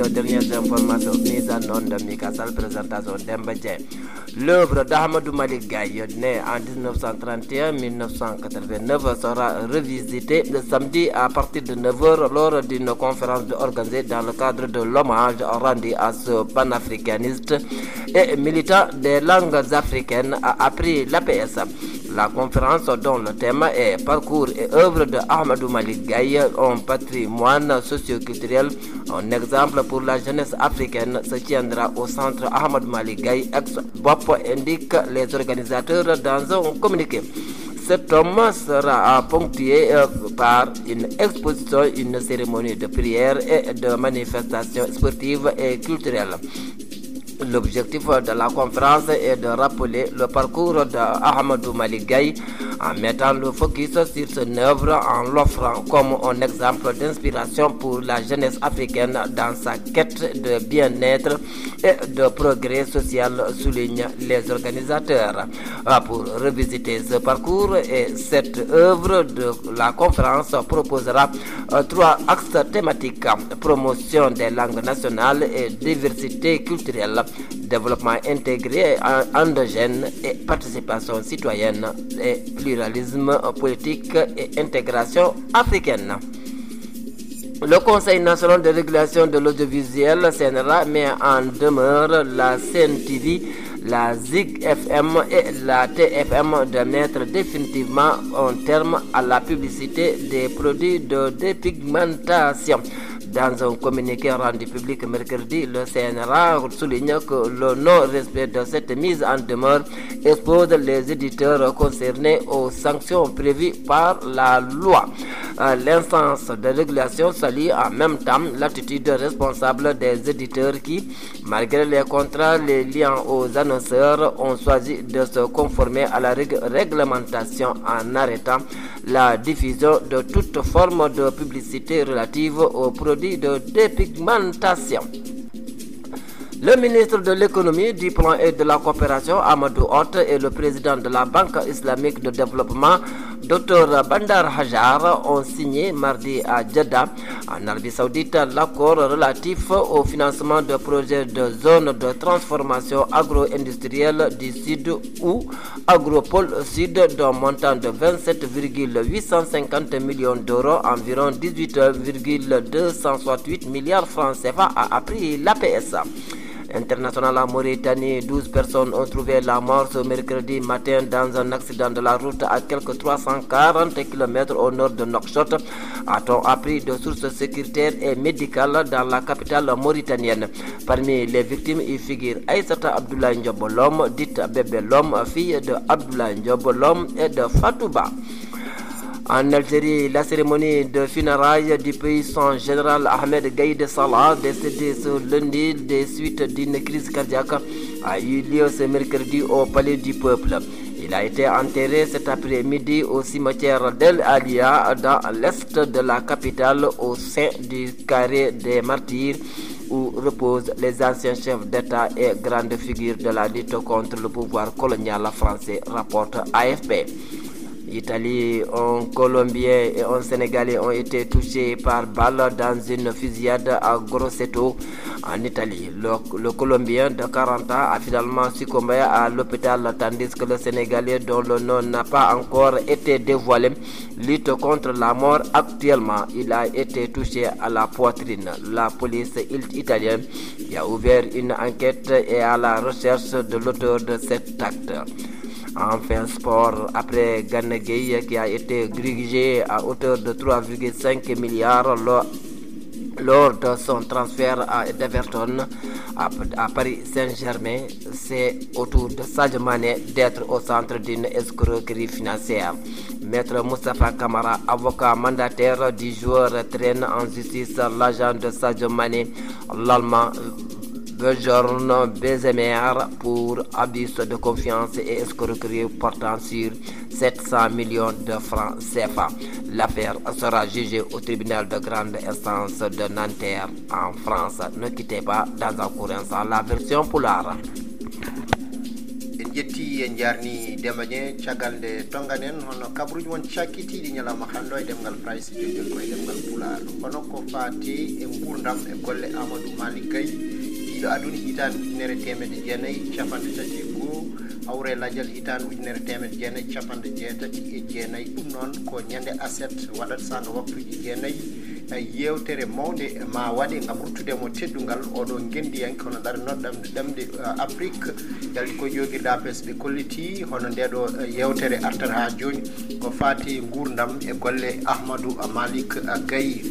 nos dernières informations mises en onde de Mikassal, présentation d'Embadje. L'œuvre d'Ahmadou Malick Gaye, né en 1931-1989, sera revisitée le samedi à partir de 9h lors d'une conférence organisée dans le cadre de l'hommage rendu à ce panafricaniste et militant des langues africaines, a appris l'APS. La conférence, dont le thème est Parcours et œuvre de Ahmadou Malick Gaye, un patrimoine socio-culturel, un exemple pour la jeunesse africaine, se tiendra au centre Ahmadou Malick Gaye, ex-BOP, indiquent les organisateurs dans un communiqué. Cet homme sera ponctué par une exposition, une cérémonie de prière et de manifestations sportives et culturelles. L'objectif de la conférence est de rappeler le parcours d'Ahmadou Malick Gaye en mettant le focus sur son œuvre, en l'offrant comme un exemple d'inspiration pour la jeunesse africaine dans sa quête de bien-être et de progrès social, soulignent les organisateurs. Pour revisiter ce parcours et cette œuvre, de la conférence proposera 3 axes thématiques: promotion des langues nationales et diversité culturelle, développement intégré endogène et participation citoyenne, et pluralisme politique et intégration africaine. Le Conseil national de régulation de l'audiovisuel, CNRA, met en demeure la CNTV, la ZIG FM et la TFM de mettre définitivement un terme à la publicité des produits de dépigmentation. Dans un communiqué rendu public mercredi, le CNRA souligne que le non-respect de cette mise en demeure expose les éditeurs concernés aux sanctions prévues par la loi. L'instance de régulation salue en même temps l'attitude responsable des éditeurs qui, malgré les contrats les liant aux annonceurs, ont choisi de se conformer à la réglementation en arrêtant la diffusion de toute forme de publicité relative aux produits de dépigmentation. Le ministre de l'économie, du plan et de la coopération, Amadou Hott, et le président de la Banque islamique de développement, Dr Bandar Hajar, ont signé mardi à Jeddah, en Arabie Saoudite, l'accord relatif au financement de projets de zones de transformation agro-industrielle du Sud ou Agropole Sud d'un montant de 27,850 millions d'euros, environ 18,268 milliards francs CFA, a appris l'APS. International en Mauritanie, 12 personnes ont trouvé la mort ce mercredi matin dans un accident de la route à quelques 340 km au nord de Nouakchott, a-t-on appris de sources sécuritaires et médicales dans la capitale mauritanienne. Parmi les victimes, il figure Aïssata Abdoulaye Ndiobolom, dite Bébé Lom, fille de Abdoulaye Ndiobolom et de Fatouba. En Algérie, la cérémonie de funérailles du paysan général Ahmed Gaïd Salah, décédé ce lundi des suites d'une crise cardiaque, a eu lieu ce mercredi au Palais du Peuple. Il a été enterré cet après-midi au cimetière d'El Alia, dans l'est de la capitale, au sein du carré des martyrs, où reposent les anciens chefs d'État et grandes figures de la lutte contre le pouvoir colonial français, rapporte AFP. Italie, un Colombien et un Sénégalais ont été touchés par balle dans une fusillade à Grosseto, en Italie. Le Colombien de 40 ans a finalement succombé à l'hôpital, tandis que le Sénégalais, dont le nom n'a pas encore été dévoilé, lutte contre la mort actuellement. Il a été touché à la poitrine. La police italienne a ouvert une enquête et est à la recherche de l'auteur de cet acte. Enfin, sport, après Gana Gueye qui a été grigé à hauteur de 3,5 milliards lors de son transfert à Everton à Paris Saint-Germain, c'est au tour de Sadio Mané d'être au centre d'une escroquerie financière. Maître Moustapha Kamara, avocat mandataire du joueur, traîne en justice l'agent de Sadio Mané, l'Allemand Bjorn Bezemer, pour abus de confiance et escroquerie portant sur 700 millions de francs CFA. L'affaire sera jugée au tribunal de grande instance de Nanterre en France. Ne quittez pas, dans un courant sans la version poulard. jetti en jarni demañe caggal nde tonganen hono kabruji won cakkitiɗi ñalawma hande e demgal price jojon koye demgal pulaar hono ko faati e gurdam e golle Amadou Malick Gaye ɗiɗo aduna hitande ujunere temedde jeenayyi capanɗe tati e goho awre ladial hitande ujunere temedde jeenayyi capanɗe jeetati e jeenayyi ɗum noon ko ñande aset waɗat sanga waktuji jeenayyi yewtere mawde ma waɗe gam ruttudemo teddungal oɗo gendiyanke hono ɗarnoɗɗamde ɗemde Afrique yalti ko jogirɗe APS ɓe kolliti hono ndeɗo yewtere artat ha joni ko fati gurdam e golle Ahmadou Malick Gaye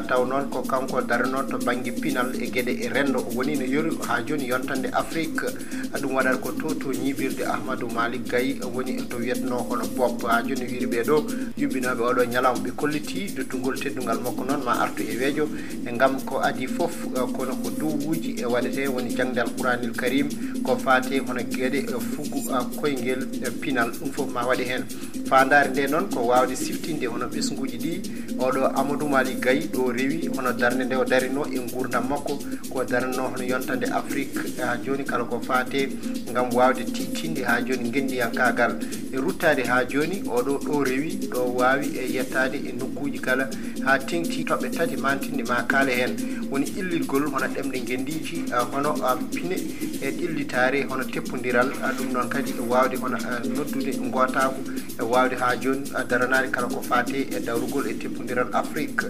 taw noon ko kanko darno to banggue pinal e gueɗe e rendo woni no yori ha joni yontande Afrique ɗum waɗata ko to ñibirde Ahmadou Malick Gaye woni to wiyetno hono Bob ha joni wiiri ɓeɗo yuɓɓinoɓe oɗo ñalawma ɓe kolliti duttugol teddungal makko noon ma artu e weejo e gam ko adi foof kono ko dowuji e waɗete woni jangde Alqouranil Karim ko fate hono gueɗe fugu koyguel pinal ɗum foof ma waɗe hen fandare nde noon ko wawde siftinde hono ɓesguji ɗi oɗo Amadou Malick Gaye ɗo rewi hono darde nde o darino e gurdam makko ko darno hono yontande Afrique ha joni kala ko fate gam wawde titinde ha joni gendiyankagal e ruttade ha joni oɗo ɗo rewi ɗo wawi e yettade e nokkuji kala ha tengti toɓɓe tati mantinde ma kaala hen woni illirgol hono ɗemɗe gendiji hono pine e ɗillitare hono teppodiral ɗum noon kadi wawde hono noddude gotaku e wawde ha joni daranade kala ko fate e dawrugol e teppodiral Afrique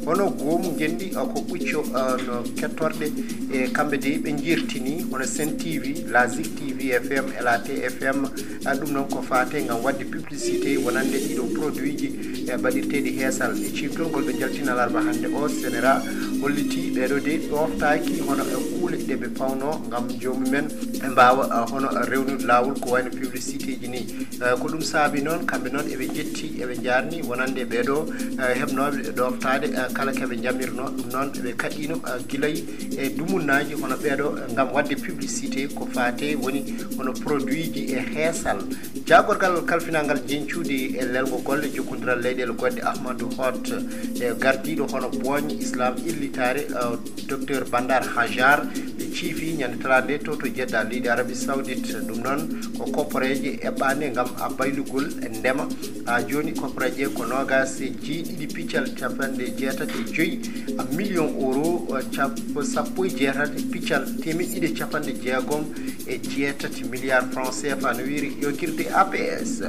hono goomu gendi ko ɓucco no kettorde e kamɓe de ɓe jirtini hono Sen TV la Zik TV FM e la TFM ɗum noon ko fate gam wadde publicité wonande ɗiɗo produit ji e baɗirteɗi heesal e ciftorgol ɓe jaltina alarba hande o sénéra holliti ɓeɗo de ɗoftaki hono e kuule ɗeɓe pawno gam jomumen ɓe mbawa hono rewnude lawol ko wayno publicité ji ni ko ɗum saabi noon kamɓe noon eɓe jetti eɓe jarni wonande ɓeɗo heɓnoɓe ɗoftade kala keɓe jamirno ɗum noon ɓe kaɗino guilay e dumunnaji hono ɓeɗo gam wadde publicité ko fate woni hono produit ji e heesal jagorgal kalfinalgal jencude e lelgo golle jokkodiral leyɗele godde Ahmadou Hott e gardiɗo hono boñe islam illitare docteur Bandar Hajar ɓe ciifi ñande talade to jedda leydi Arabie Saoudite ɗum noon ko koppareje eɓɓande gam baylugol e ndema ha joni koppareje ko nogas jeeɗiɗi piccal capanɗe jeetati e joyyi million euro sappo e jeetati piccal temeɗɗe ɗiɗi capanɗe jeegom e jeetati milliard francs CFA no wiiri yogirde APS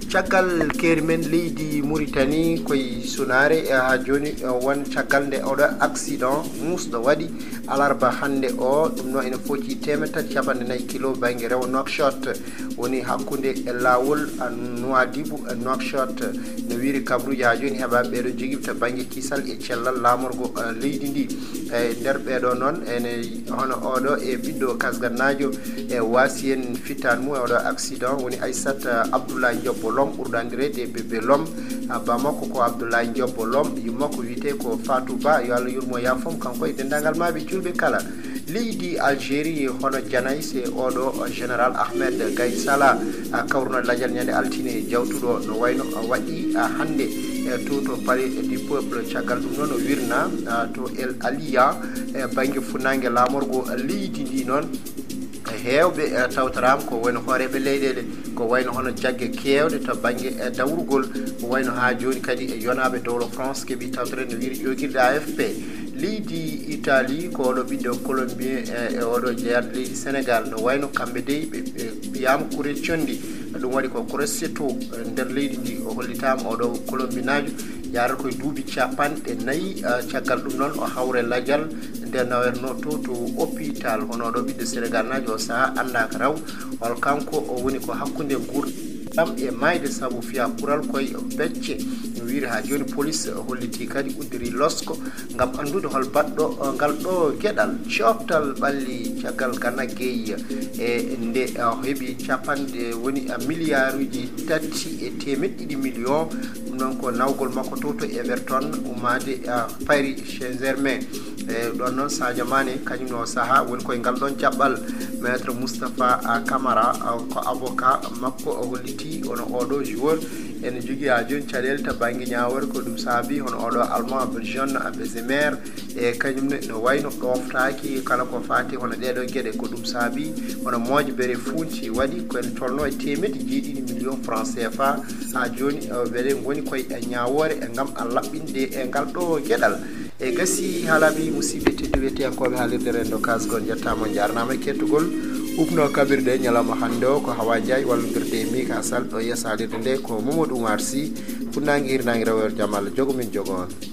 caggal keeri men leydi Mauritanie koye sunare ha joni won caggal nde oɗo accident musɗo waɗi alarba hande o ɗum noon ene focci temeɗɗe tati capanɗe nayyi kilo banggue rewo Nouakchott woni hakkude e lawol Nouadhibou e Nouakchott no wiiri kabruji ha joni heeɓaɓe ɓeɗo jogui to banggue kisal e cellal lamorgo leydi ndi e nder ɓeɗo noon ene hono oɗo e ɓiɗɗo kasgannajo e wasi en fittane mum e oɗo accident woni Aissata Abdoulaye Diobbo Lom ɓurɗandirede bébé Lom ba makko ko Abdoulaye Diobbo Lom yummakko wiyete ko Fatou Ba yo Allah yurmo yafom kanko e dendagal maɓe julɓe kala leydi Algérie hono Janaye se oɗo général Ahmed Gaye Salah kawruno ladial ñande altine jawtuɗo no wayno waɗi hande to palais du peuple caggal ɗum noon o wirna to El Aliya e banggue funnague lamorgo leydi ndi noon hewɓe tawtarama ko wayno hooreɓe leyɗele ko wayno hono jagge kewɗe to banggue dawrugol ko wayno ha joni kadi e yonaɓe dowlo France keeɓi tawtere no wiiri ƴogirde AFP leydi Italie ko oɗo ɓiɗɗo colombien e oɗo jeeyat leydi Sénégal no wayno kamɓe dey ɓe ɓiyama kuure condi ɗum waɗi ko Grosseto nder leydi ndi o hollitama oɗo colombinajo yarata koye duuɓi capanɗe nayyi caggal ɗum noon o hawre ladial nde nawetno to hôpital hono oɗo ɓiɗɗo Sénégal najo o saaha andaka raw hol kanko o woni ko hakkude gurdam e mayde saabu fiya ɓuural koye becce no wiiri ha joni police holliti kadi uddiri losko gam andude hol baɗɗo ngal ɗo gueɗal coftal ɓalli caggal Gana Gueye e nde heeɓi capanɗe woni milliard uji tati e temeɗɗe ɗiɗi million ɗum noon ko nawgol makko to Everton ummade Paris Saint-Germain e ɗon noon Sadio Mané kañum no saaha woni koye ngal ɗon jaɓɓal maître Moustapha Camara ko avocat makko o holliti ono oɗo joueur ene jogui ha joni caɗele to banggue ñawore ko ɗum saabi hono oɗo allemand John Bezemer e kañumne no wayno ɗoftaki kala ko fati hono ɗeɗo gueɗe ko ɗum saabi hono moƴo bere funti waɗi koen tolno e temedde jeeɗiɗi million francs CFA ha joni beele goni koye ñawore e gam a laɓɓinde e ngal ɗo gueɗal e gasi haalaɓe musidɓe tedduɓe wiyetiyankoɓe haalirde rendo kasgon jettama jarnama e kettugol upno kabirɗe ñalawma hande o ko Hawa Ndiaye wallodirde e Mika Sall ɗo yeeso haalirde nde ko Mamadou Oumar Sy funnague hirnague rewere jaam Allah jogo min jogo on